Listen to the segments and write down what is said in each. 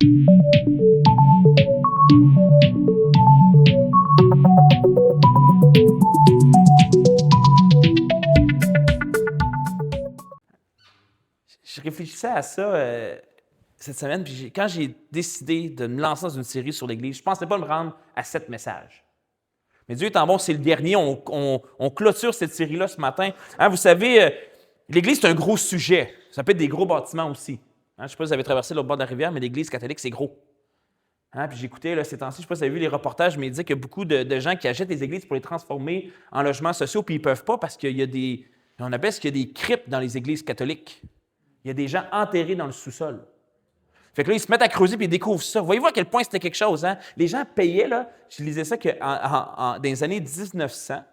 Je réfléchissais à ça cette semaine, puis quand j'ai décidé de me lancer dans une série sur l'Église, je ne pensais pas me rendre à 7 messages. Mais Dieu étant bon, c'est le dernier. On clôture cette série-là ce matin. Hein, vous savez, l'Église, c'est un gros sujet. Ça peut être des gros bâtiments aussi. Hein, je ne sais pas si vous avez traversé l'autre bord de la rivière, mais l'Église catholique, c'est gros. Hein, puis j'écoutais là, ces temps-ci, je ne sais pas si vous avez vu les reportages, mais il disait qu'il y a beaucoup de gens qui achètent les églises pour les transformer en logements sociaux, puis ils ne peuvent pas parce qu'il y a des... On appelle ce qu'il y a des cryptes dans les églises catholiques. Il y a des gens enterrés dans le sous-sol. Fait que là, ils se mettent à creuser puis ils découvrent ça. Voyez-vous à quel point c'était quelque chose, hein? Les gens payaient, là, je lisais ça dans les années 1800,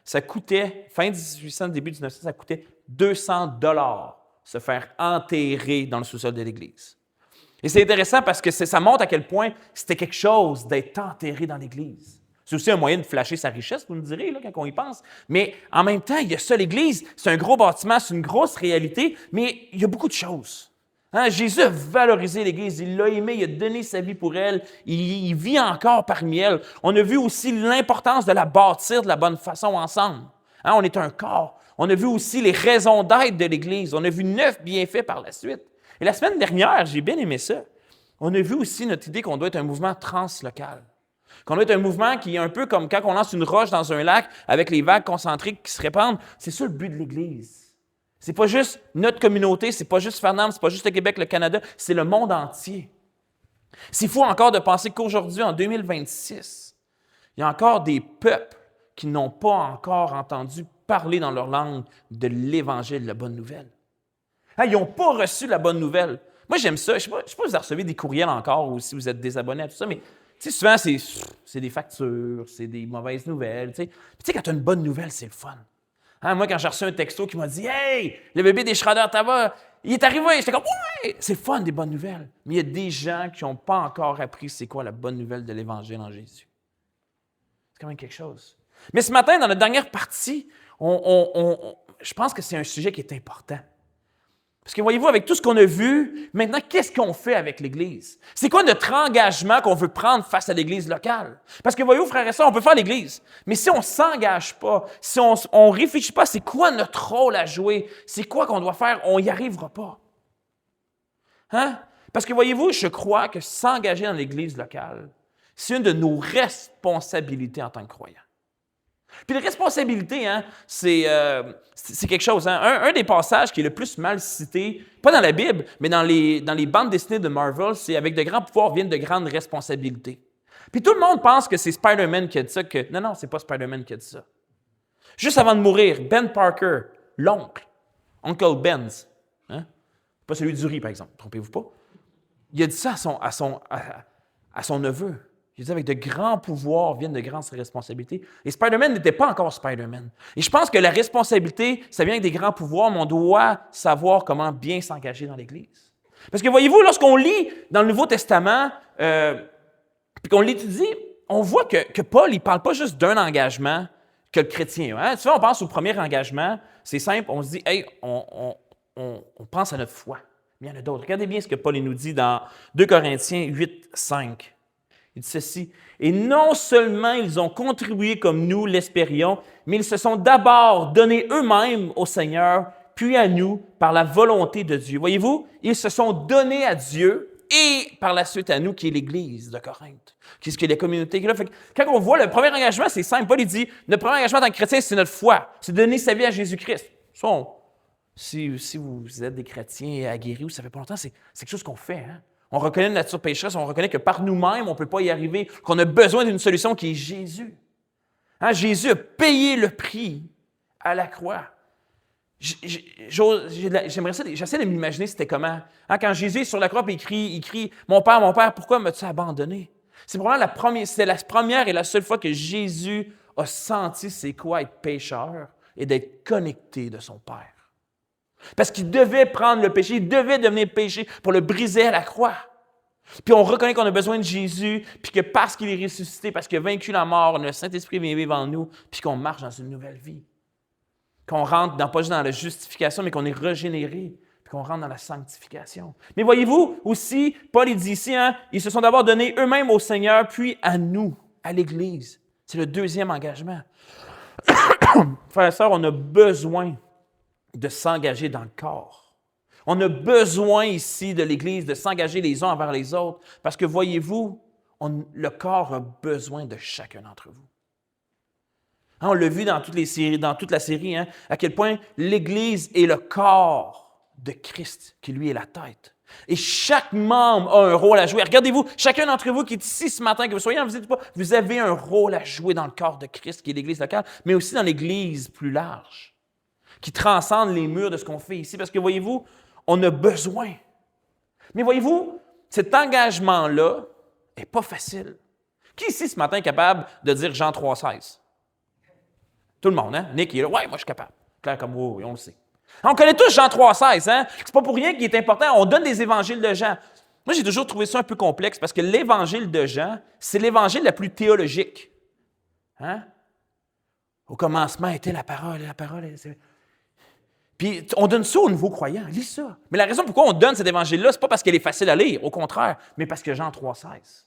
ça coûtait, fin 1800, début 1900, ça coûtait 200 $ se faire enterrer dans le sous-sol de l'Église. Et c'est intéressant parce que ça montre à quel point c'était quelque chose d'être enterré dans l'Église. C'est aussi un moyen de flasher sa richesse, vous me direz, là, quand on y pense. Mais en même temps, il y a ça, l'Église, c'est un gros bâtiment, c'est une grosse réalité, mais il y a beaucoup de choses. Hein? Jésus a valorisé l'Église, il l'a aimée, il a donné sa vie pour elle, il vit encore parmi elle. On a vu aussi l'importance de la bâtir de la bonne façon ensemble. Hein? On est un corps. On a vu aussi les raisons d'être de l'Église. On a vu 9 bienfaits par la suite. Et la semaine dernière, j'ai bien aimé ça. On a vu aussi notre idée qu'on doit être un mouvement translocal. Qu'on doit être un mouvement qui est un peu comme quand on lance une roche dans un lac avec les vagues concentriques qui se répandent. C'est ça le but de l'Église. C'est pas juste notre communauté, c'est pas juste Farnham, c'est pas juste le Québec, le Canada, c'est le monde entier. C'est fou encore de penser qu'aujourd'hui, en 2026, il y a encore des peuples qui n'ont pas encore entendu parler dans leur langue de l'Évangile, de la bonne nouvelle. Hein, ils n'ont pas reçu la bonne nouvelle. Moi, j'aime ça. Je ne sais pas si vous recevez des courriels encore ou si vous êtes désabonné à tout ça, mais souvent, c'est des factures, c'est des mauvaises nouvelles. Tu sais, quand tu as une bonne nouvelle, c'est le fun. Hein, moi, quand j'ai reçu un texto qui m'a dit « Hey, le bébé des Schrader Tava, il est arrivé! » J'étais comme « Ouais! » C'est fun, des bonnes nouvelles. Mais il y a des gens qui n'ont pas encore appris c'est quoi la bonne nouvelle de l'Évangile en Jésus. C'est quand même quelque chose. Mais ce matin, dans la dernière partie, je pense que c'est un sujet qui est important. Parce que voyez-vous, avec tout ce qu'on a vu, maintenant, qu'est-ce qu'on fait avec l'Église? C'est quoi notre engagement qu'on veut prendre face à l'Église locale? Parce que voyez-vous, frères et sœurs, on peut faire l'Église, mais si on ne s'engage pas, si on ne réfléchit pas, c'est quoi notre rôle à jouer? C'est quoi qu'on doit faire? On n'y arrivera pas. Hein? Parce que voyez-vous, je crois que s'engager dans l'Église locale, c'est une de nos responsabilités en tant que croyants. Puis la responsabilité, hein, c'est quelque chose. Hein. Un des passages qui est le plus mal cité, pas dans la Bible, mais dans les bandes dessinées de Marvel, c'est « Avec de grands pouvoirs viennent de grandes responsabilités ». Puis tout le monde pense que c'est Spider-Man qui a dit ça, que non, c'est pas Spider-Man qui a dit ça. Juste avant de mourir, Ben Parker, l'oncle, Uncle Benz, hein, pas celui du riz, par exemple, trompez-vous pas, il a dit ça à son neveu. Il dit, avec de grands pouvoirs viennent de grandes responsabilités. Et Spider-Man n'était pas encore Spider-Man. Et je pense que la responsabilité, ça vient avec des grands pouvoirs, mais on doit savoir comment bien s'engager dans l'Église. Parce que voyez-vous, lorsqu'on lit dans le Nouveau Testament, puis qu'on l'étudie, on voit que Paul, il ne parle pas juste d'un engagement que le chrétien. Hein? Souvent, on pense au premier engagement, c'est simple, on se dit, hey, on pense à notre foi. Mais il y en a d'autres. Regardez bien ce que Paul nous dit dans 2 Corinthiens 8, 5. Il dit ceci, « Et non seulement ils ont contribué comme nous l'espérions, mais ils se sont d'abord donnés eux-mêmes au Seigneur, puis à nous, par la volonté de Dieu. » Voyez-vous, ils se sont donnés à Dieu et par la suite à nous, qui est l'Église de Corinthe, qui est la communauté qui est là. Fait que quand on voit le premier engagement, c'est simple. Paul il dit, notre premier engagement en tant que chrétien, c'est notre foi, c'est de donner sa vie à Jésus-Christ. Si vous êtes des chrétiens aguerris ou ça fait pas longtemps, c'est quelque chose qu'on fait, hein? On reconnaît la nature pécheresse, on reconnaît que par nous-mêmes, on ne peut pas y arriver, qu'on a besoin d'une solution qui est Jésus. Hein? Jésus a payé le prix à la croix. J'aimerais ça, j'essaie de m'imaginer c'était comment. Hein? Quand Jésus est sur la croix et il crie « Mon Père, pourquoi m'as-tu abandonné? » C'est probablement la première et la seule fois que Jésus a senti c'est quoi être pécheur et d'être connecté de son Père. Parce qu'il devait prendre le péché, il devait devenir péché pour le briser à la croix. Puis on reconnaît qu'on a besoin de Jésus, puis que parce qu'il est ressuscité, parce qu'il a vaincu la mort, le Saint-Esprit vient vivre en nous, puis qu'on marche dans une nouvelle vie. Qu'on rentre pas juste dans la justification, mais qu'on est régénéré, puis qu'on rentre dans la sanctification. Mais voyez-vous aussi, Paul il dit ici, ils se sont d'abord donnés eux-mêmes au Seigneur, puis à nous, à l'Église. C'est le deuxième engagement. Frères et sœurs, on a besoin de s'engager dans le corps. On a besoin ici de l'Église de s'engager les uns envers les autres, parce que voyez-vous, le corps a besoin de chacun d'entre vous. On l'a vu dans toute la série, à quel point l'Église est le corps de Christ, qui lui est la tête. Et chaque membre a un rôle à jouer. Regardez-vous, chacun d'entre vous qui est ici ce matin, que vous soyez en visite ou pas, vous avez un rôle à jouer dans le corps de Christ, qui est l'Église locale, mais aussi dans l'Église plus large, qui transcende les murs de ce qu'on fait ici. Parce que voyez-vous, on a besoin. Mais voyez-vous, cet engagement-là n'est pas facile. Qui ici ce matin est capable de dire Jean 3,16? Tout le monde, hein? Nick, il est là. Ouais, moi, je suis capable. Clair comme oui, on le sait. On connaît tous Jean 3,16, hein? C'est pas pour rien qu'il est important. On donne des évangiles de Jean. Moi, j'ai toujours trouvé ça un peu complexe parce que l'évangile de Jean, c'est l'évangile la plus théologique. Hein? Au commencement était la parole, et la parole. Puis, on donne ça aux nouveaux croyants. Lis ça. Mais la raison pourquoi on donne cet évangile-là, c'est pas parce qu'elle est facile à lire, au contraire, mais parce que Jean 3,16.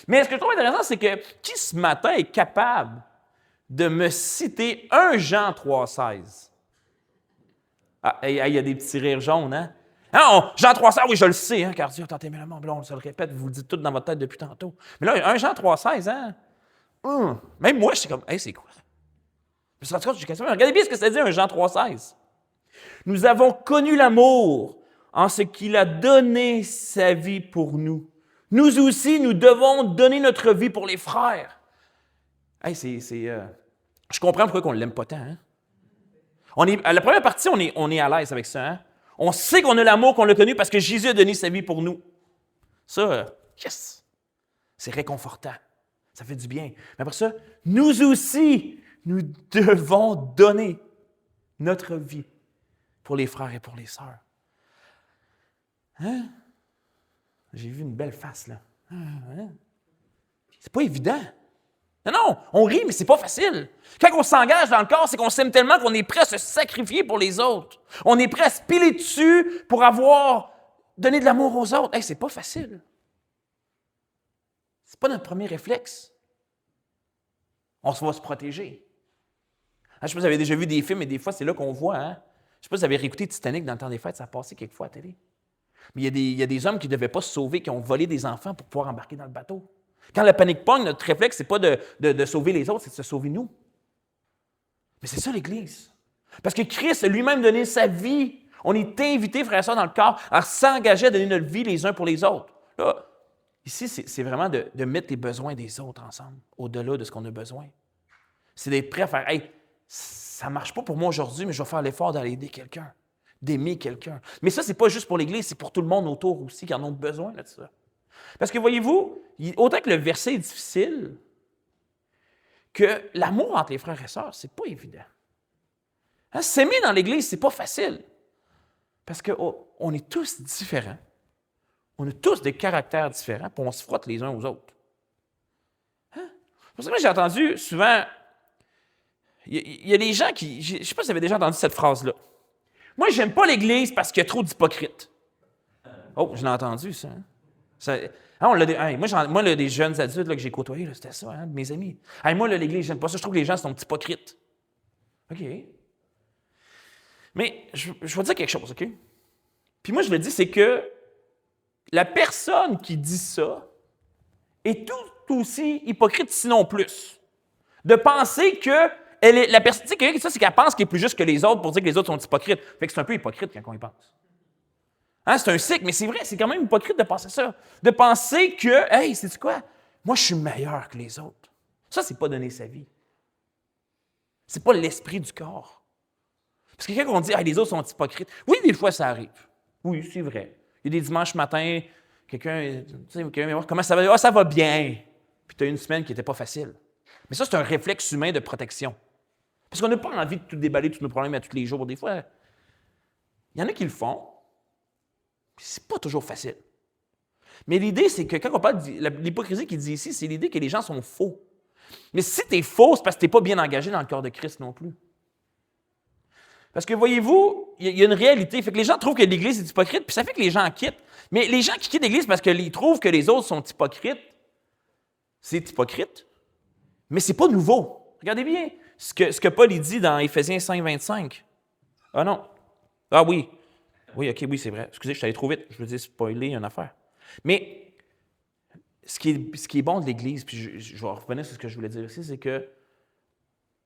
Mais ce que je trouve intéressant, c'est que qui ce matin est capable de me citer un Jean 3,16? Ah, il y a des petits rires jaunes, hein? Jean 3,16, oui, je le sais, hein, car Dieu a tant aimé le monde. Là, on se le répète, vous le dites tout dans votre tête depuis tantôt. Mais là, un Jean 3,16, hein? Même moi, je suis comme, hey, c'est quoi? Je me suis rendu compte, j'ai questionné. Regardez bien ce que ça dit, un Jean 3,16. Nous avons connu l'amour en ce qu'il a donné sa vie pour nous. Nous aussi, nous devons donner notre vie pour les frères. Hey, je comprends pourquoi on ne l'aime pas tant. Hein? À la première partie, on est à l'aise avec ça. Hein? On sait qu'on a l'amour, qu'on l'a connu parce que Jésus a donné sa vie pour nous. Ça, yes! C'est réconfortant. Ça fait du bien. Mais après ça, nous aussi, nous devons donner notre vie pour les frères et pour les sœurs. Hein? J'ai vu une belle face, là. Hein? C'est pas évident. Non, on rit, mais c'est pas facile. Quand on s'engage dans le corps, c'est qu'on s'aime tellement qu'on est prêt à se sacrifier pour les autres. On est prêt à se piler dessus pour avoir donné de l'amour aux autres. Hey, c'est pas facile. C'est pas notre premier réflexe. On va se protéger. Je ne sais pas si vous avez déjà vu des films, et des fois, c'est là qu'on voit. Hein? Je ne sais pas si vous avez réécouté Titanic dans le temps des fêtes, ça a passé quelques fois à la télé. Mais il y a des hommes qui ne devaient pas se sauver, qui ont volé des enfants pour pouvoir embarquer dans le bateau. Quand la panique pogne, notre réflexe, ce n'est pas de sauver les autres, c'est de se sauver nous. Mais c'est ça l'Église. Parce que Christ a lui-même donné sa vie. On est invités, frères et sœurs, dans le corps, à s'engager à donner notre vie les uns pour les autres. Là, ici, c'est vraiment de mettre les besoins des autres ensemble, au-delà de ce qu'on a besoin. C'est d'être prêt à faire, hey, ça ne marche pas pour moi aujourd'hui, mais je vais faire l'effort d'aller aider quelqu'un, d'aimer quelqu'un. Mais ça, ce n'est pas juste pour l'Église, c'est pour tout le monde autour aussi qui en ont besoin de ça. Parce que voyez-vous, autant que le verset est difficile, que l'amour entre les frères et sœurs, c'est pas évident. Hein, s'aimer dans l'Église, c'est pas facile. Parce qu'on est tous différents. On a tous des caractères différents, puis on se frotte les uns aux autres. Hein? Pour ça que j'ai entendu souvent, il y a des gens qui, je ne sais pas si vous avez déjà entendu cette phrase-là. Moi, j'aime pas l'Église parce qu'il y a trop d'hypocrites. Oh, je l'ai entendu, ça. Hein? Moi, des jeunes adultes là, que j'ai côtoyés, là, c'était ça, hein, de mes amis. Hey, moi, là, l'Église, j'aime pas ça. Je trouve que les gens sont hypocrites. OK. Mais je vais dire quelque chose, OK? Puis moi, je le dis, c'est que la personne qui dit ça est tout aussi hypocrite, sinon plus. De penser que la personne, tu sais, quelqu'un qui dit ça, c'est qu'elle pense qu'il est plus juste que les autres pour dire que les autres sont hypocrites. Fait que c'est un peu hypocrite quand on y pense. Hein, c'est un cycle, mais c'est vrai, c'est quand même hypocrite de penser ça. De penser que, hey, sais-tu quoi? Moi, je suis meilleur que les autres. Ça, c'est pas donner sa vie. C'est pas l'esprit du corps. Parce que quand on dit, hey, les autres sont hypocrites, oui, des fois, ça arrive. Oui, c'est vrai. Il y a des dimanches matin, quelqu'un vient voir, comment ça va? Ah, ça va bien. Puis tu as une semaine qui n'était pas facile. Mais ça, c'est un réflexe humain de protection. Parce qu'on n'a pas envie de tout déballer, tous nos problèmes à tous les jours. Des fois, il y en a qui le font. C'est pas toujours facile. Mais l'idée, c'est que quand on parle de l'hypocrisie qu'il dit ici, c'est l'idée que les gens sont faux. Mais si tu es faux, c'est parce que tu n'es pas bien engagé dans le corps de Christ non plus. Parce que voyez-vous, il y a une réalité. Fait que les gens trouvent que l'Église est hypocrite, puis ça fait que les gens quittent. Mais les gens qui quittent l'Église parce qu'ils trouvent que les autres sont hypocrites, c'est hypocrite. Mais c'est pas nouveau. Regardez bien ce que Paul il dit dans Éphésiens 5, 25. Ah non. Ah oui. Oui, OK, oui, c'est vrai. Excusez, je suis allé trop vite. Je veux dire spoiler une affaire. Mais ce qui est bon de l'Église, puis je vais revenir sur ce que je voulais dire ici, c'est que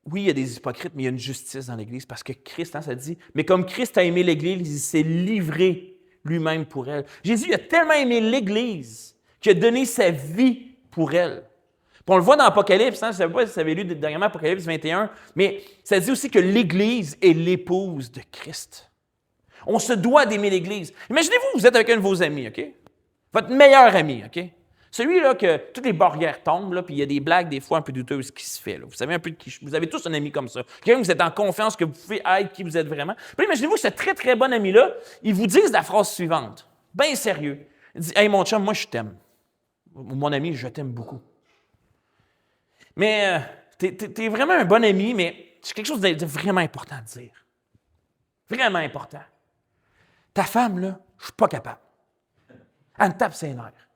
oui, il y a des hypocrites, mais il y a une justice dans l'Église parce que Christ, ça dit, mais comme Christ a aimé l'Église, il s'est livré lui-même pour elle. Jésus a tellement aimé l'Église qu'il a donné sa vie pour elle. Puis on le voit dans Apocalypse, hein, je ne sais pas si vous avez lu dernièrement Apocalypse 21, mais ça dit aussi que l'Église est l'épouse de Christ. On se doit d'aimer l'Église. Imaginez-vous, vous êtes avec un de vos amis, OK? Votre meilleur ami, OK? Celui-là que toutes les barrières tombent, là, puis il y a des blagues des fois un peu douteuses qui se font. Là. Vous savez un peu de qui vous avez tous un ami comme ça. Quelqu'un que vous êtes en confiance, que vous pouvez être qui vous êtes vraiment. Puis imaginez-vous que ce très, très bon ami-là, il vous dise la phrase suivante, bien sérieux. Il dit « Hey, mon chum, moi, je t'aime. Mon ami, je t'aime beaucoup. Mais t'es vraiment un bon ami, mais c'est quelque chose de vraiment important à dire. Vraiment important. Ta femme, là, je suis pas capable. Elle me tape ses nerfs.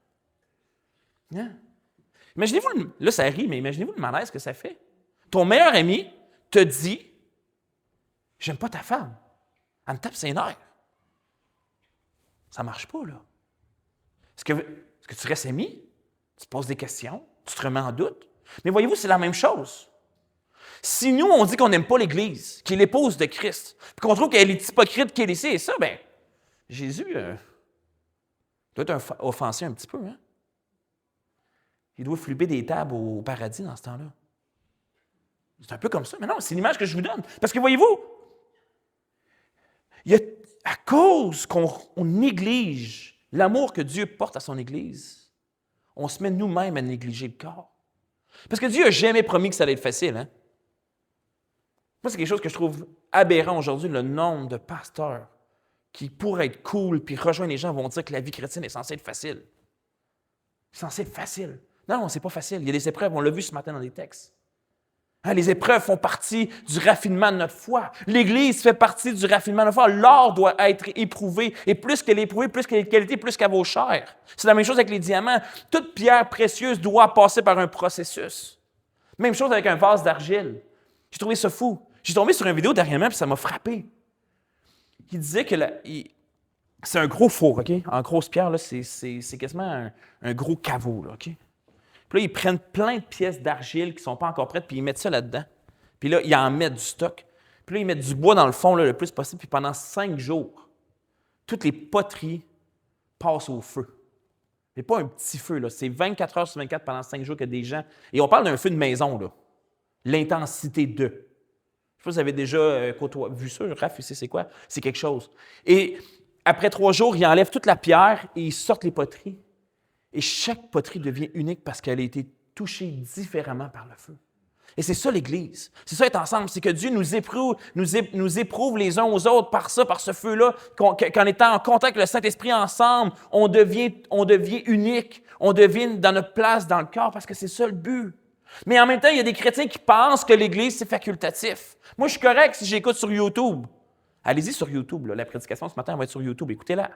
Hein? Imaginez-vous, là ça rit, mais imaginez-vous le malaise que ça fait. Ton meilleur ami te dit « J'aime pas ta femme. Elle me tape ses nerfs. » Ça marche pas, là. Est-ce que tu restes ami? Tu te poses des questions? Tu te remets en doute? Mais voyez-vous, c'est la même chose. Si nous, on dit qu'on n'aime pas l'Église, qui est l'épouse de Christ, puis qu'on trouve qu'elle est hypocrite, qu'elle est ci et ça, bien, Jésus doit être offensé un petit peu, hein? Il doit flipper des tables au paradis dans ce temps-là. C'est un peu comme ça. Mais non, c'est l'image que je vous donne. Parce que voyez-vous, il y a, à cause qu'on néglige l'amour que Dieu porte à son Église, on se met nous-mêmes à négliger le corps. Parce que Dieu n'a jamais promis que ça allait être facile. Hein? Moi, c'est quelque chose que je trouve aberrant aujourd'hui, le nombre de pasteurs qui, pour être cool puis rejoindre les gens, vont dire que la vie chrétienne est censée être facile. C'est censé être facile. Non, c'est pas facile. Il y a des épreuves, on l'a vu ce matin dans les textes. Hein, les épreuves font partie du raffinement de notre foi. L'Église fait partie du raffinement de notre foi. L'or doit être éprouvé. Et plus qu'elle est éprouvée, plus qu'elle est de qualité, plus qu'elle vaut cher. C'est la même chose avec les diamants. Toute pierre précieuse doit passer par un processus. Même chose avec un vase d'argile. J'ai trouvé ça fou. J'ai tombé sur une vidéo dernièrement et ça m'a frappé. Il disait que c'est un gros four, OK? En grosse pierre, là, c'est quasiment un gros caveau, là, OK? Puis là, ils prennent plein de pièces d'argile qui ne sont pas encore prêtes, puis ils mettent ça là-dedans. Puis là, ils en mettent du stock. Puis là, ils mettent du bois dans le fond là, le plus possible, puis pendant 5 jours, toutes les poteries passent au feu. Mais pas un petit feu, là. C'est 24 heures sur 24 pendant 5 jours que des gens... Et on parle d'un feu de maison, là. L'intensité de. Je ne sais pas si vous avez déjà vu ça, Raph, ici, c'est quoi? C'est quelque chose. Et après 3 jours, ils enlèvent toute la pierre et ils sortent les poteries. Et chaque poterie devient unique parce qu'elle a été touchée différemment par le feu. Et c'est ça l'Église. C'est ça être ensemble. C'est que Dieu nous éprouve les uns aux autres par ça, par ce feu-là, qu'en étant en contact avec le Saint-Esprit ensemble, on devient unique. On devient dans notre place dans le corps parce que c'est ça le but. Mais en même temps, il y a des chrétiens qui pensent que l'Église, c'est facultatif. Moi, je suis correct si j'écoute sur YouTube. Allez-y sur YouTube. Là. La prédication ce matin va être sur YouTube. Écoutez-la.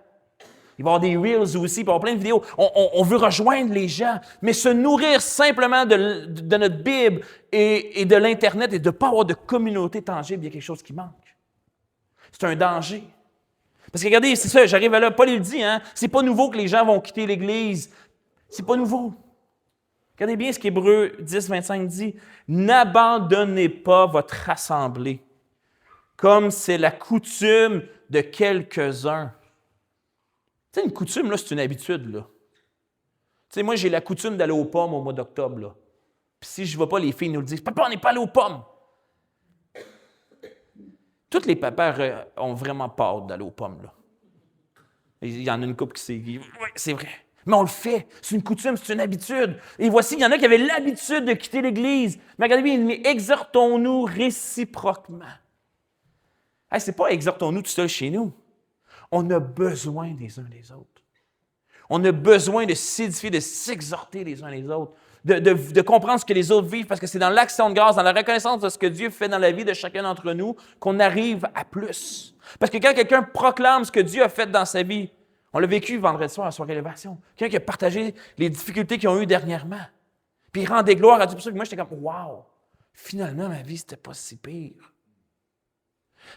Il va y avoir des Reels aussi, il va y avoir plein de vidéos. On veut rejoindre les gens, mais se nourrir simplement de notre Bible et de l'Internet et de ne pas avoir de communauté tangible, il y a quelque chose qui manque. C'est un danger. Parce que regardez, c'est ça, j'arrive à là, Paul il dit, hein, c'est pas nouveau que les gens vont quitter l'Église. C'est pas nouveau. Regardez bien ce qu'Hébreux 10, 25 dit. N'abandonnez pas votre assemblée, comme c'est la coutume de quelques-uns. Tu sais, une coutume, là, c'est une habitude, là. Tu sais, moi, j'ai la coutume d'aller aux pommes au mois d'octobre, là. Puis si je ne vais pas, les filles nous le disent. « Papa, on n'est pas allé aux pommes! » Tous les papas ont vraiment pas hâte d'aller aux pommes, là. Il y en a une couple qui s'est dit « Oui, c'est vrai. » Mais on le fait. C'est une coutume, c'est une habitude. Et voici, il y en a qui avaient l'habitude de quitter l'Église. Mais regardez bien, mais exhortons-nous réciproquement. Hey, c'est pas exhortons-nous tout seul chez nous. On a besoin des uns des autres. On a besoin de s'édifier, de s'exhorter les uns les autres. de comprendre ce que les autres vivent, parce que c'est dans l'action de grâce, dans la reconnaissance de ce que Dieu fait dans la vie de chacun d'entre nous, qu'on arrive à plus. Parce que quand quelqu'un proclame ce que Dieu a fait dans sa vie, on l'a vécu vendredi soir à la soirée élévation, quelqu'un qui a partagé les difficultés qu'ils ont eues dernièrement, puis il rendait gloire à Dieu pour ça. Puis moi, j'étais comme, wow, finalement, ma vie, c'était pas si pire.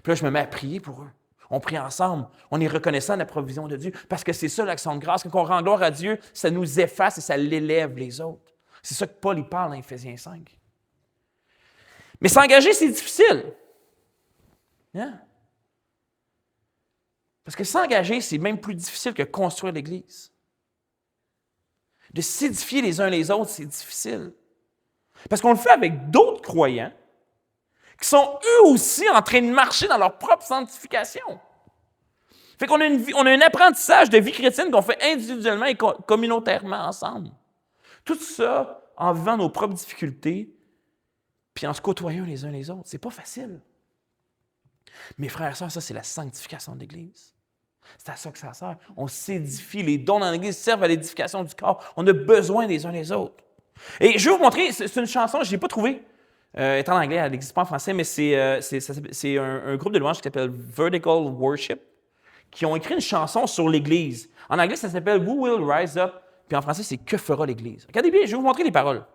Puis là, je me mets à prier pour eux. On prie ensemble. On est reconnaissant de la provision de Dieu. Parce que c'est ça l'action de grâce. Quand on rend gloire à Dieu, ça nous efface et ça l'élève les autres. C'est ça que Paul il parle dans Éphésiens 5. Mais s'engager, c'est difficile. Hein? Parce que s'engager, c'est même plus difficile que construire l'Église. De s'édifier les uns les autres, c'est difficile. Parce qu'on le fait avec d'autres croyants qui sont eux aussi en train de marcher dans leur propre sanctification. Fait qu'on a, on a un apprentissage de vie chrétienne qu'on fait individuellement et communautairement ensemble. Tout ça en vivant nos propres difficultés puis en se côtoyant les uns les autres. C'est pas facile. Mes frères et sœurs, ça, c'est la sanctification de l'Église. C'est à ça que ça sert. On s'édifie. Les dons dans l'Église servent à l'édification du corps. On a besoin les uns les autres. Et je vais vous montrer, c'est une chanson, je ne l'ai pas trouvée. Elle est en anglais, elle n'existe pas en français, mais c'est un groupe de louanges qui s'appelle Vertical Worship, qui ont écrit une chanson sur l'Église. En anglais, ça s'appelle Who Will Rise Up, puis en français, c'est Que fera l'Église? Regardez bien, je vais vous montrer les paroles.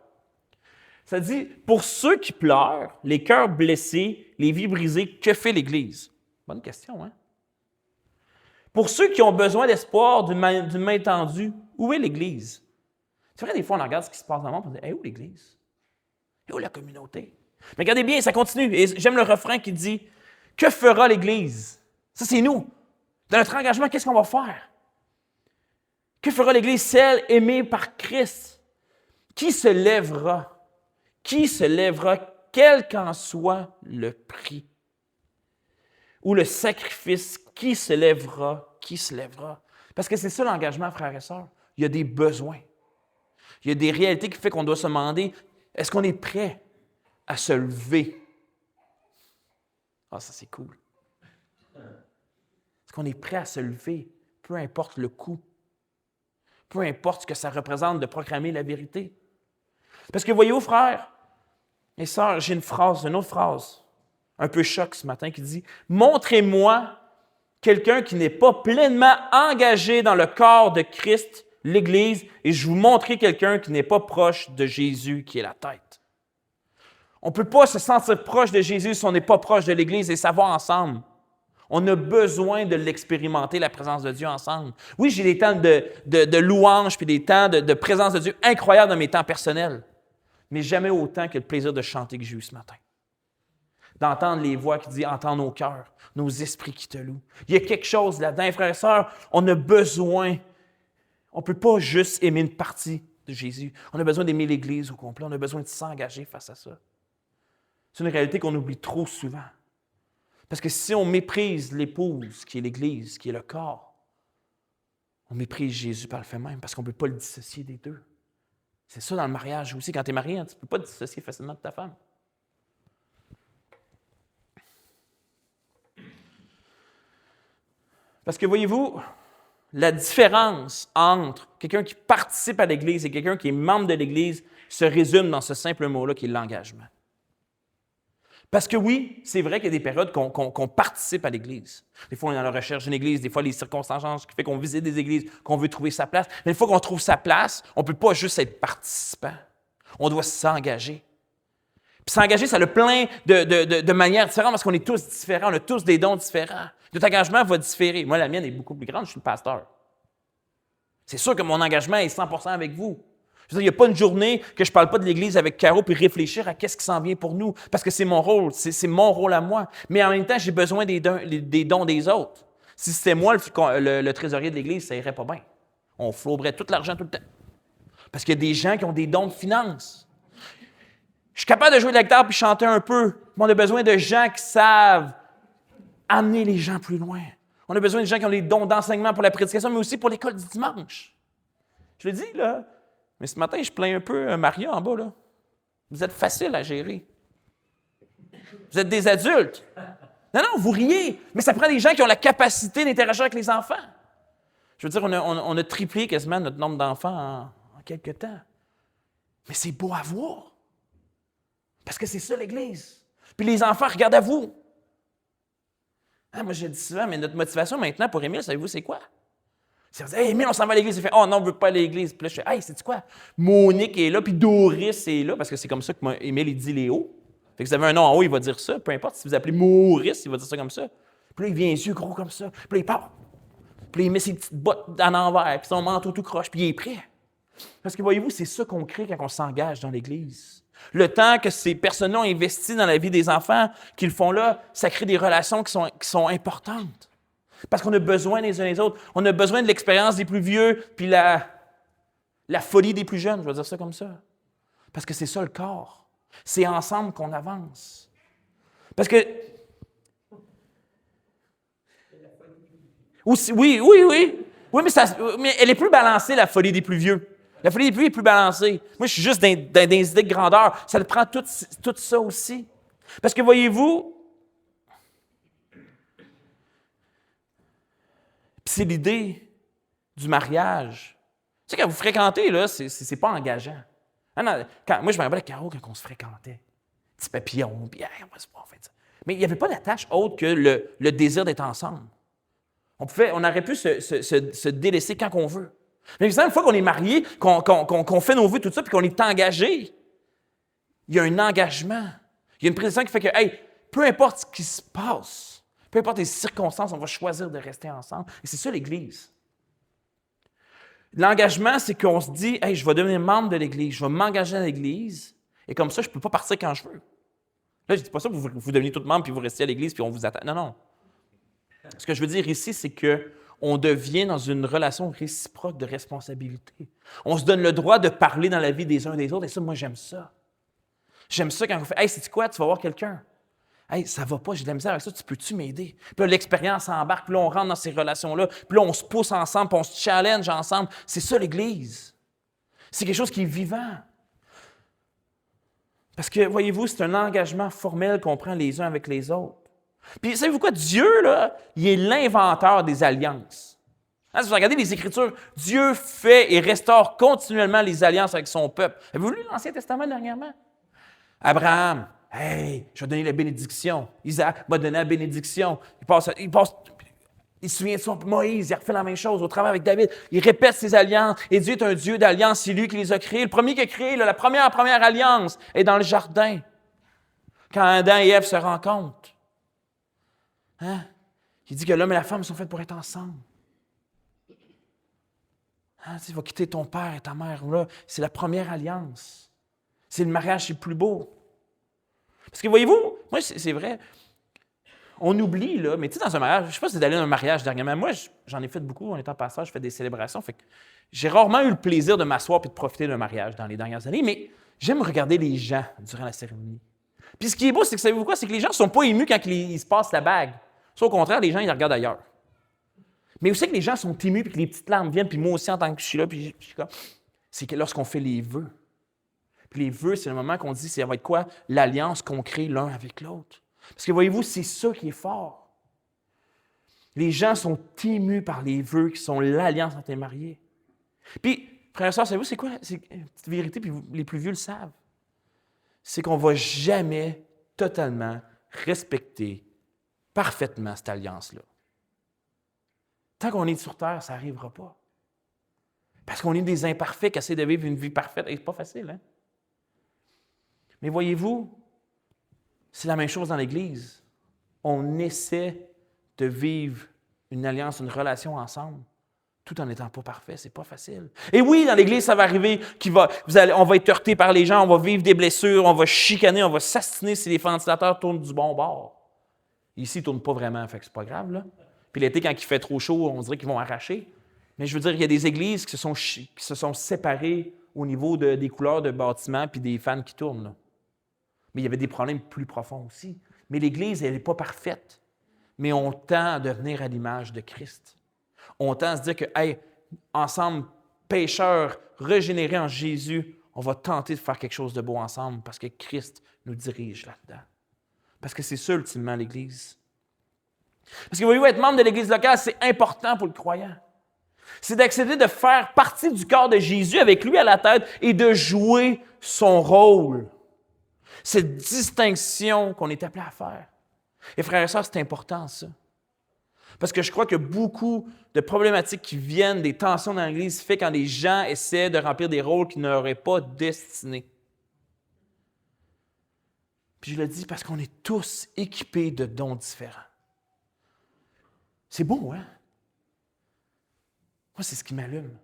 Ça dit, pour ceux qui pleurent, les cœurs blessés, les vies brisées, que fait l'Église? Bonne question, hein? Pour ceux qui ont besoin d'espoir, d'une main tendue, où est l'Église? C'est vrai, des fois, on regarde ce qui se passe dans le monde et on dit, où l'Église? Et où la communauté? Mais regardez bien, ça continue. Et j'aime le refrain qui dit, que fera l'Église? Ça, c'est nous. Dans notre engagement, qu'est-ce qu'on va faire? Que fera l'Église, celle aimée par Christ? Qui se lèvera? Qui se lèvera, quel qu'en soit le prix? Ou le sacrifice, qui se lèvera? Qui se lèvera? Parce que c'est ça l'engagement, frères et sœurs. Il y a des besoins. Il y a des réalités qui font qu'on doit se demander, est-ce qu'on est prêt à se lever? Ah, ça c'est cool. Est-ce qu'on est prêt à se lever, peu importe le coût, peu importe ce que ça représente de proclamer la vérité? Parce que voyez-vous, frères et sœurs, j'ai une autre phrase, un peu choc ce matin, qui dit « Montrez-moi quelqu'un qui n'est pas pleinement engagé dans le corps de Christ, l'Église, et je vous montrerai quelqu'un qui n'est pas proche de Jésus, qui est la tête. » On ne peut pas se sentir proche de Jésus si on n'est pas proche de l'Église, et ça va ensemble. On a besoin de l'expérimenter, la présence de Dieu ensemble. Oui, j'ai des temps de louange, puis des temps de présence de Dieu incroyables dans mes temps personnels, mais jamais autant que le plaisir de chanter que j'ai eu ce matin. D'entendre les voix qui disent « Entends nos cœurs, nos esprits qui te louent ». Il y a quelque chose là-dedans, frères et sœurs, on a besoin. On ne peut pas juste aimer une partie de Jésus. On a besoin d'aimer l'Église au complet. On a besoin de s'engager face à ça. C'est une réalité qu'on oublie trop souvent. Parce que si on méprise l'épouse, qui est l'Église, qui est le corps, on méprise Jésus par le fait même, parce qu'on ne peut pas le dissocier des deux. C'est ça dans le mariage aussi. Quand tu es marié, tu ne peux pas te dissocier facilement de ta femme. Parce que voyez-vous, la différence entre quelqu'un qui participe à l'Église et quelqu'un qui est membre de l'Église se résume dans ce simple mot-là qui est l'engagement. Parce que oui, c'est vrai qu'il y a des périodes qu'on participe à l'Église. Des fois, on est dans la recherche d'une Église, des fois, les circonstances changent, qui fait qu'on visite des églises, qu'on veut trouver sa place. Mais une fois qu'on trouve sa place, on ne peut pas juste être participant. On doit s'engager. Puis s'engager, ça a plein de manières différentes parce qu'on est tous différents, on a tous des dons différents. Notre engagement va différer. Moi, la mienne est beaucoup plus grande, je suis le pasteur. C'est sûr que mon engagement est 100% avec vous. Je veux dire, il n'y a pas une journée que je ne parle pas de l'Église avec Caro puis réfléchir à qu'est-ce qui s'en vient pour nous, parce que c'est mon rôle, c'est mon rôle à moi. Mais en même temps, j'ai besoin des dons des autres. Si c'était moi le trésorier de l'Église, ça irait pas bien. On flauberait tout l'argent tout le temps. Parce qu'il y a des gens qui ont des dons de finances. Je suis capable de jouer de la guitare puis chanter un peu, mais on a besoin de gens qui savent amener les gens plus loin. On a besoin de gens qui ont des dons d'enseignement pour la prédication, mais aussi pour l'école du dimanche. Je le dis, là. Mais ce matin, je plains un peu Maria en bas, là. Vous êtes facile à gérer. Vous êtes des adultes. Non, vous riez, mais ça prend des gens qui ont la capacité d'interagir avec les enfants. Je veux dire, on a triplé quasiment notre nombre d'enfants en quelques temps. Mais c'est beau à voir. Parce que c'est ça l'Église. Puis les enfants regardent à vous. Ah, moi, je dis souvent, mais notre motivation maintenant pour Émile, savez-vous, c'est quoi? C'est de dire, hey, Émile, on s'en va à l'église. Il fait, oh non, on ne veut pas aller à l'église. Puis là, je fais, hey, c'est quoi? Monique est là, puis Doris est là, parce que c'est comme ça que Émile, il dit Léo. Fait que si vous avez un nom en haut, il va dire ça. Peu importe si vous appelez Maurice, il va dire ça comme ça. Puis là, il vient les yeux gros comme ça. Puis là, il part. Puis là, il met ses petites bottes en envers, puis son manteau tout croche, puis il est prêt. Parce que voyez-vous, c'est ça qu'on crée quand on s'engage dans l'Église. Le temps que ces personnes-là ont investi dans la vie des enfants, qu'ils font là, ça crée des relations qui sont importantes. Parce qu'on a besoin les uns des autres. On a besoin de l'expérience des plus vieux, puis la folie des plus jeunes, je vais dire ça comme ça. Parce que c'est ça le corps. C'est ensemble qu'on avance. Parce que... Oui. Oui, mais elle est plus balancée, la folie des plus vieux. La folie des plus vieux est plus balancée. Moi, je suis juste dans des idées de grandeur. Ça prend tout ça aussi. Parce que voyez-vous, c'est l'idée du mariage. Tu sais, quand vous fréquentez, là, c'est pas engageant. Ah non, moi, je me rappelle avec Caro quand on se fréquentait. Petit papillon, puis on va se voir, en fait ça. Mais il n'y avait pas d'attache autre que le désir d'être ensemble. On aurait pu se délaisser quand on veut. Mais une fois qu'on est marié, qu'on fait nos vœux, tout ça, puis qu'on est engagé, il y a un engagement. Il y a une précision qui fait que, hey, peu importe ce qui se passe, peu importe les circonstances, on va choisir de rester ensemble. Et c'est ça l'Église. L'engagement, c'est qu'on se dit, hey, je vais devenir membre de l'Église, je vais m'engager dans l'Église, et comme ça, je ne peux pas partir quand je veux. Là, je ne dis pas ça que vous deveniez tout membre, puis vous restez à l'Église, puis on vous attend. Non. Ce que je veux dire ici, c'est qu'on devient dans une relation réciproque de responsabilité. On se donne le droit de parler dans la vie des uns et des autres, et ça, moi, j'aime ça. J'aime ça quand on fait « Hey, sais-tu quoi? Tu vas voir quelqu'un. Hey, ça va pas, j'ai de la misère avec ça, tu peux-tu m'aider? » Puis là, l'expérience embarque, puis là, on rentre dans ces relations-là, puis là, on se pousse ensemble, puis on se challenge ensemble. C'est ça, l'Église. C'est quelque chose qui est vivant. Parce que, voyez-vous, c'est un engagement formel qu'on prend les uns avec les autres. Puis, savez-vous quoi? Dieu, là, il est l'inventeur des alliances. Hein, si vous regardez les Écritures, Dieu fait et restaure continuellement les alliances avec son peuple. Avez-vous lu l'Ancien Testament dernièrement? Abraham, hey, je vais donner la bénédiction. Isaac va donner la bénédiction. Il se souvient de son Moïse, il refait la même chose au travail avec David. Il répète ses alliances. Et Dieu est un Dieu d'alliance, c'est lui qui les a créés. Le premier qui a créé, la première alliance est dans le jardin. Quand Adam et Ève se rencontrent. Hein? Il dit que l'homme et la femme sont faits pour être ensemble. Hein? Tu vas quitter ton père et ta mère. Là, c'est la première alliance. C'est le mariage le plus beau. Parce que voyez-vous, moi, c'est vrai, on oublie, là, mais tu sais, dans un mariage, je ne sais pas si vous allé dans un mariage dernièrement. Moi, j'en ai fait beaucoup en étant pasteur, je fais des célébrations. Fait que j'ai rarement eu le plaisir de m'asseoir et de profiter d'un mariage dans les dernières années, mais j'aime regarder les gens durant la cérémonie. Puis ce qui est beau, c'est que savez-vous quoi? C'est que les gens ne sont pas émus quand ils se passent la bague. Soit au contraire, les gens, ils la regardent ailleurs. Mais aussi que les gens sont émus puis que les petites larmes viennent, puis moi aussi, en tant que je suis là, puis je suis comme, c'est que lorsqu'on fait les vœux. Puis les vœux, c'est le moment qu'on dit, ça va être quoi? L'alliance qu'on crée l'un avec l'autre. Parce que voyez-vous, c'est ça qui est fort. Les gens sont émus par les vœux qui sont l'alliance entre les mariés. Puis, frères et sœurs, savez-vous, c'est quoi? C'est une petite vérité, puis les plus vieux le savent. C'est qu'on ne va jamais totalement respecter parfaitement cette alliance-là. Tant qu'on est sur Terre, ça n'arrivera pas. Parce qu'on est des imparfaits qui essaient de vivre une vie parfaite. Et c'est pas facile, hein? Mais voyez-vous, c'est la même chose dans l'Église. On essaie de vivre une alliance, une relation ensemble, tout en n'étant pas parfait. C'est pas facile. Et oui, dans l'Église, ça va arriver on va être heurté par les gens, on va vivre des blessures, on va chicaner, on va s'astiner si les ventilateurs tournent du bon bord. Ici, ils ne tournent pas vraiment, fait que c'est pas grave, là. Puis l'été, quand il fait trop chaud, on dirait qu'ils vont arracher. Mais je veux dire, il y a des églises qui se sont séparées au niveau des couleurs de bâtiments puis des fans qui tournent, là. Mais il y avait des problèmes plus profonds aussi. Mais l'Église, elle n'est pas parfaite. Mais on tend à devenir à l'image de Christ. On tend à se dire que, hey, ensemble, pécheurs, régénérés en Jésus, on va tenter de faire quelque chose de beau ensemble parce que Christ nous dirige là-dedans. Parce que c'est ça, ultimement, l'Église. Parce que, voyez-vous, être membre de l'Église locale, c'est important pour le croyant. C'est d'accepter de faire partie du corps de Jésus avec lui à la tête et de jouer son rôle. Cette distinction qu'on est appelé à faire. Et frères et sœurs, c'est important ça. Parce que je crois que beaucoup de problématiques qui viennent des tensions dans l'Église fait quand les gens essaient de remplir des rôles qui n'auraient pas destinés. Puis je le dis parce qu'on est tous équipés de dons différents. C'est beau, hein? Moi, c'est ce qui m'allume.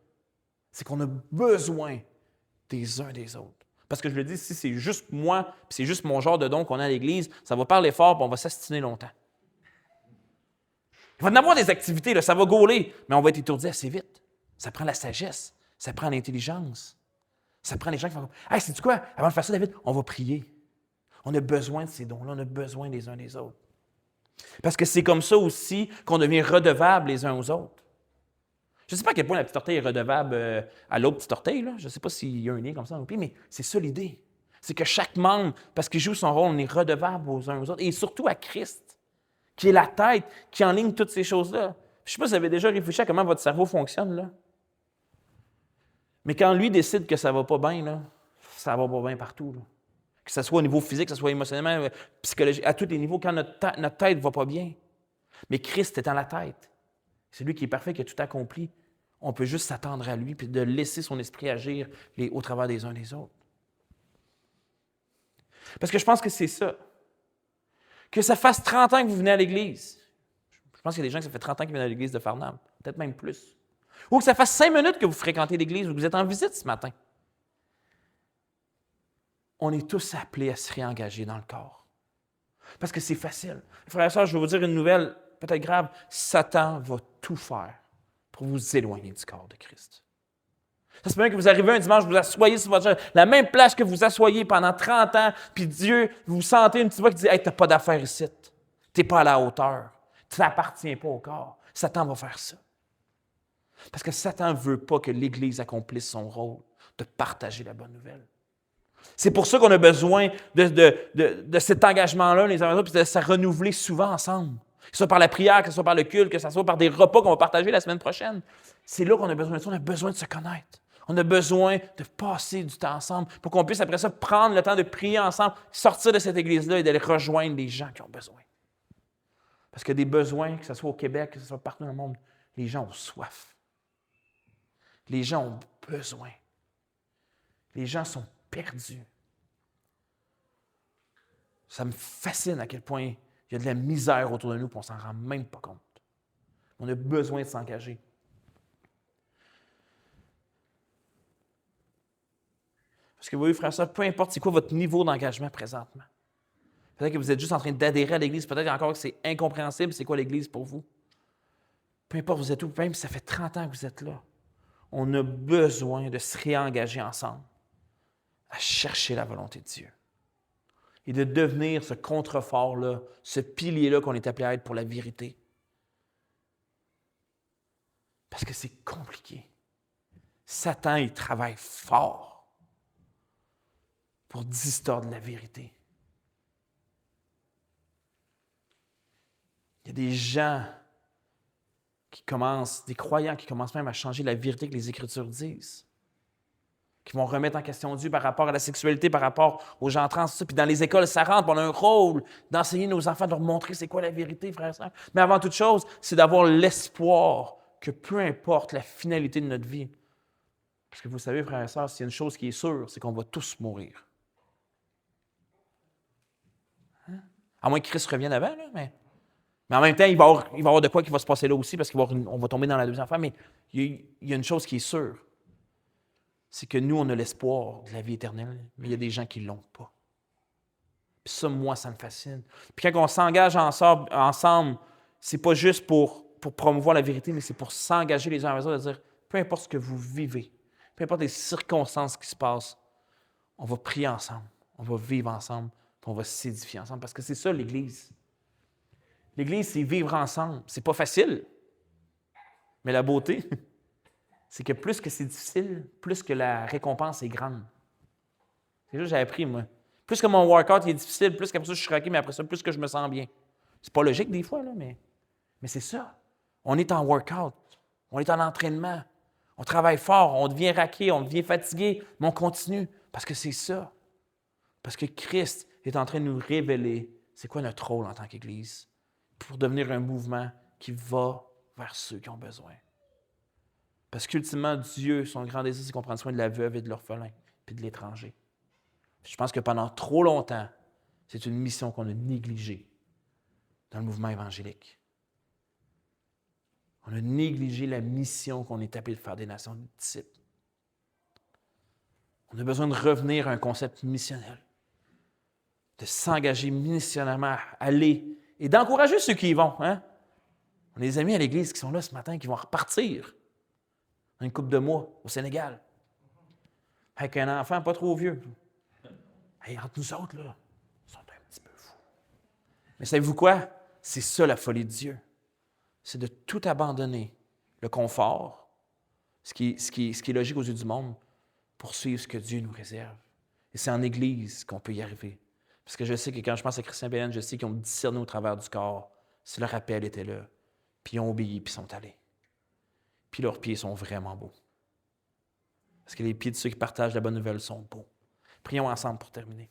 C'est qu'on a besoin des uns des autres. Parce que je le dis, si c'est juste moi, puis c'est juste mon genre de don qu'on a à l'Église, ça va parler fort, puis on va s'astiner longtemps. Il va y en avoir des activités, là, ça va gauler, mais on va être étourdi assez vite. Ça prend la sagesse, ça prend l'intelligence. Ça prend les gens qui vont dire « Hey, sais-tu quoi? Avant de faire ça, David, on va prier. » On a besoin de ces dons-là, on a besoin des uns des autres. Parce que c'est comme ça aussi qu'on devient redevables les uns aux autres. Je ne sais pas à quel point la petite orteille est redevable à l'autre petite orteille. Là. Je ne sais pas s'il y a un lien comme ça dans le pied, mais c'est ça l'idée. C'est que chaque membre, parce qu'il joue son rôle, on est redevable aux uns aux autres. Et surtout à Christ, qui est la tête, qui enligne toutes ces choses-là. Je ne sais pas si vous avez déjà réfléchi à comment votre cerveau fonctionne. Là. Mais quand lui décide que ça ne va pas bien, là, ça ne va pas bien partout. Là. Que ce soit au niveau physique, que ce soit émotionnellement, psychologique, à tous les niveaux, quand notre tête ne va pas bien. Mais Christ est en la tête. C'est lui qui est parfait, qui a tout accompli. On peut juste s'attendre à lui et de laisser son esprit agir au travers des uns des autres. Parce que je pense que c'est ça. Que ça fasse 30 ans que vous venez à l'Église. Je pense qu'il y a des gens que ça fait 30 ans qu'ils viennent à l'Église de Farnham. Peut-être même plus. Ou que ça fasse 5 minutes que vous fréquentez l'Église ou que vous êtes en visite ce matin. On est tous appelés à se réengager dans le corps. Parce que c'est facile. Frères et sœurs, je vais vous dire une nouvelle, peut-être grave. Satan va tout faire pour vous éloigner du corps de Christ. Ça se peut bien que vous arrivez un dimanche, vous asseyez sur votre chaise, la même place que vous asseyez pendant 30 ans, puis Dieu, vous sentez une petite voix qui dit « Hey, t'as pas d'affaires ici. T'es pas à la hauteur. Tu n'appartiens pas au corps. » Satan va faire ça. Parce que Satan ne veut pas que l'Église accomplisse son rôle de partager la bonne nouvelle. C'est pour ça qu'on a besoin de cet engagement-là, les uns les autres, puis de se renouveler souvent ensemble. Que ce soit par la prière, que ce soit par le culte, que ce soit par des repas qu'on va partager la semaine prochaine. C'est là qu'on a besoin de ça. On a besoin de se connaître. On a besoin de passer du temps ensemble pour qu'on puisse, après ça, prendre le temps de prier ensemble, sortir de cette église-là et d'aller rejoindre les gens qui ont besoin. Parce qu'il y a des besoins, que ce soit au Québec, que ce soit partout dans le monde, les gens ont soif. Les gens ont besoin. Les gens sont perdus. Ça me fascine à quel point il y a de la misère autour de nous et on ne s'en rend même pas compte. On a besoin de s'engager. Parce que vous voyez, frères et sœurs, peu importe c'est quoi votre niveau d'engagement présentement. Peut-être que vous êtes juste en train d'adhérer à l'Église, peut-être encore que c'est incompréhensible, c'est quoi l'Église pour vous. Peu importe vous êtes où, même si ça fait 30 ans que vous êtes là, on a besoin de se réengager ensemble à chercher la volonté de Dieu. Et de devenir ce contrefort-là, ce pilier-là qu'on est appelé à être pour la vérité. Parce que c'est compliqué. Satan, il travaille fort pour distordre la vérité. Il y a des gens qui commencent, des croyants qui commencent même à changer la vérité que les Écritures disent. Qui vont remettre en question Dieu par rapport à la sexualité, par rapport aux gens trans, tout ça. Puis dans les écoles, ça rentre, on a un rôle d'enseigner nos enfants, de leur montrer c'est quoi la vérité, frères et sœurs. Mais avant toute chose, c'est d'avoir l'espoir que peu importe la finalité de notre vie, parce que vous savez, frères et sœurs, s'il y a une chose qui est sûre, c'est qu'on va tous mourir. Hein? À moins que Christ revienne avant, là, mais en même temps, il va y avoir de quoi qui va se passer là aussi, parce qu'on va tomber dans la deuxième phase, mais il y a une chose qui est sûre. C'est que nous, on a l'espoir de la vie éternelle, mais il y a des gens qui ne l'ont pas. Puis ça, moi, ça me fascine. Puis quand on s'engage ensemble, c'est pas juste pour promouvoir la vérité, mais c'est pour s'engager les uns avec les autres, à dire, peu importe ce que vous vivez, peu importe les circonstances qui se passent, on va prier ensemble, on va vivre ensemble, puis on va s'édifier ensemble, parce que c'est ça l'Église. L'Église, c'est vivre ensemble. C'est pas facile, mais la beauté, c'est que plus que c'est difficile, plus que la récompense est grande. C'est ça que j'ai appris, moi. Plus que mon workout est difficile, plus qu'après ça, je suis craqué, mais après ça, plus que je me sens bien. C'est pas logique des fois, là, mais c'est ça. On est en workout. On est en entraînement. On travaille fort, on devient raqué, on devient fatigué, mais on continue parce que c'est ça. Parce que Christ est en train de nous révéler c'est quoi notre rôle en tant qu'Église pour devenir un mouvement qui va vers ceux qui ont besoin. Parce qu'ultimement, Dieu, son grand désir, c'est qu'on prenne soin de la veuve et de l'orphelin, puis de l'étranger. Je pense que pendant trop longtemps, c'est une mission qu'on a négligée dans le mouvement évangélique. On a négligé la mission qu'on est appelé de faire des nations de disciples. On a besoin de revenir à un concept missionnel, de s'engager missionnairement à aller et d'encourager ceux qui y vont. Hein? On a des amis à l'Église qui sont là ce matin, qui vont repartir dans une couple de mois au Sénégal, avec un enfant pas trop vieux. Hey, entre nous autres, là, ils sont un petit peu fous. Mais savez-vous quoi? C'est ça la folie de Dieu. C'est de tout abandonner, le confort, ce qui est logique aux yeux du monde, pour suivre ce que Dieu nous réserve. Et c'est en Église qu'on peut y arriver. Parce que je sais que quand je pense à Christian Béhen, je sais qu'ils ont discerné au travers du corps si le rappel était là. Puis ils ont obéi, puis ils sont allés. Puis leurs pieds sont vraiment beaux. Parce que les pieds de ceux qui partagent la bonne nouvelle sont beaux. Prions ensemble pour terminer.